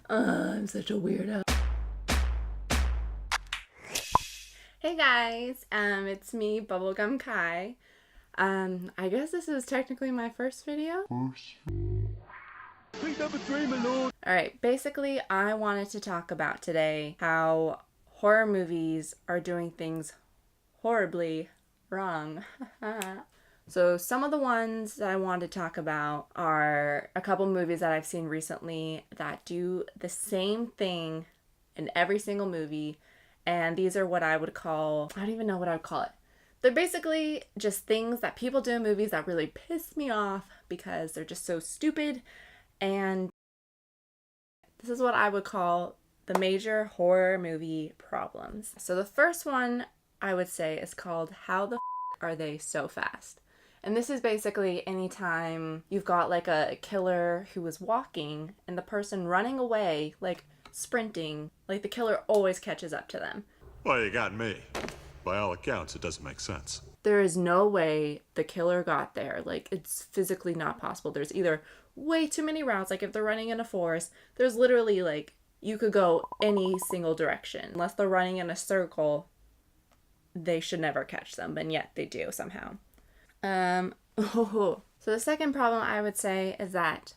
I'm such a weirdo. Hey guys, it's me, Bubblegum Kai. I guess this is technically my first video. Alright, basically I wanted to talk about today how horror movies are doing things horribly wrong. So some of the ones that I want to talk about are a couple movies that I've seen recently that do the same thing in every single movie, and these are what I would call, I don't even know what I would call it. They're basically just things that people do in movies that really piss me off because they're just so stupid, and this is what I would call the major horror movie problems. So the first one I would say is called How the Are They So Fast? And this is basically anytime you've got like a killer who is walking and the person running away, like sprinting, like the killer always catches up to them. Well, you got me. By all accounts, it doesn't make sense. There is no way the killer got there. Like, it's physically not possible. There's either way too many routes, like if they're running in a forest, there's literally like, you could go any single direction. Unless they're running in a circle, they should never catch them, and yet they do somehow. So the second problem I would say is that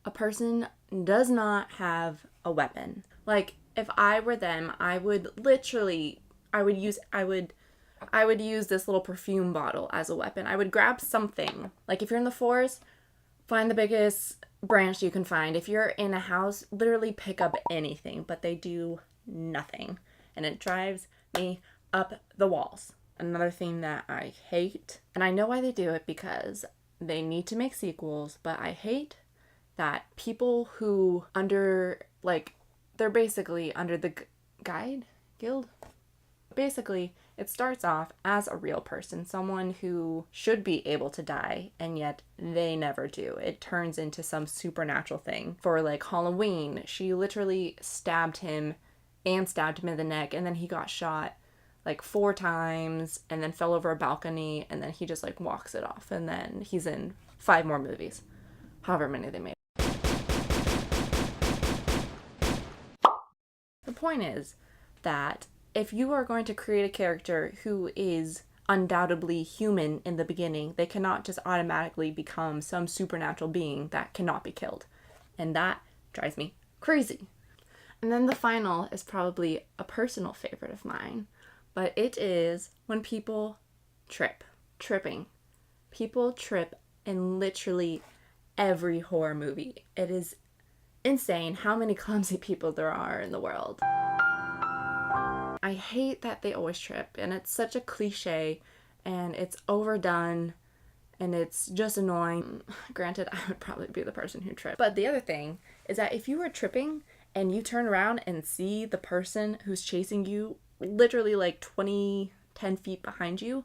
a person does not have a weapon. Like, if I were them, I would literally, I would use this little perfume bottle as a weapon. I would grab something. Like, if you're in the forest, find the biggest branch you can find. If you're in a house, literally pick up anything, but they do nothing. And it drives me up the walls. Another thing that I hate, and I know why they do it because they need to make sequels, but I hate that people who they're basically under the guild. Basically, it starts off as a real person, someone who should be able to die, and yet they never do. It turns into some supernatural thing. For like Halloween, she literally stabbed him in the neck, and then he got shot like 4 times and then fell over a balcony, and then he just like walks it off, and then he's in 5 more movies, however many they made. The point is that if you are going to create a character who is undoubtedly human in the beginning, they cannot just automatically become some supernatural being that cannot be killed, and that drives me crazy. And then the final is probably a personal favorite of mine, but it is when people tripping. People trip in literally every horror movie. It is insane how many clumsy people there are in the world. I hate that they always trip, and it's such a cliche, and it's overdone, and it's just annoying. Granted, I would probably be the person who tripped. But the other thing is that if you were tripping and you turn around and see the person who's chasing you literally like 10 feet behind you,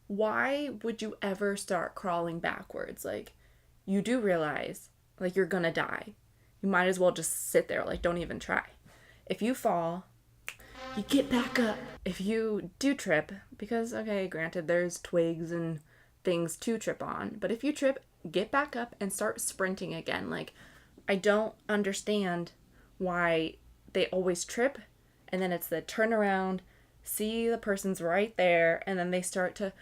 why would you ever start crawling backwards? Like, you do realize, like, you're gonna die. You might as well just sit there, like, don't even try. If you fall, you get back up. If you do trip, because, okay, granted, there's twigs and things to trip on, but if you trip, get back up and start sprinting again. Like, I don't understand why they always trip, and then it's the turn around, see the person's right there, and then they start to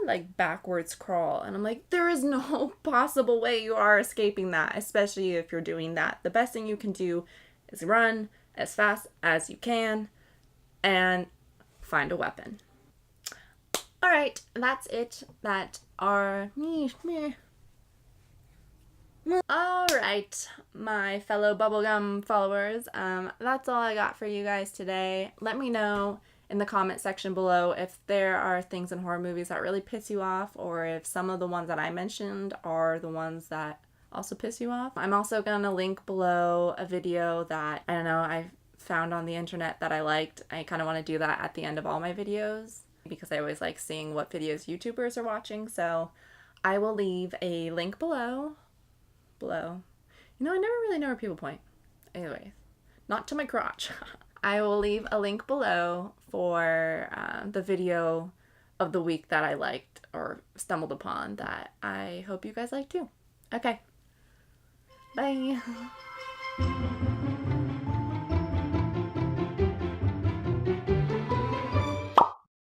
like backwards crawl, and I'm like, there is no possible way you are escaping that, especially if you're doing that. The best thing you can do is run as fast as you can and find a weapon. Alright, that's it. That are Alright, my fellow bubblegum followers, that's all I got for you guys today. Let me know in the comment section below if there are things in horror movies that really piss you off, or if some of the ones that I mentioned are the ones that also piss you off. I'm also gonna link below a video that, I don't know, I found on the internet that I liked. I kind of want to do that at the end of all my videos because I always like seeing what videos YouTubers are watching, so I will leave a link below. You know, I never really know where people point. Anyways, not to my crotch. I will leave a link below for the video of the week that I liked or stumbled upon that I hope you guys like too. Okay. Bye.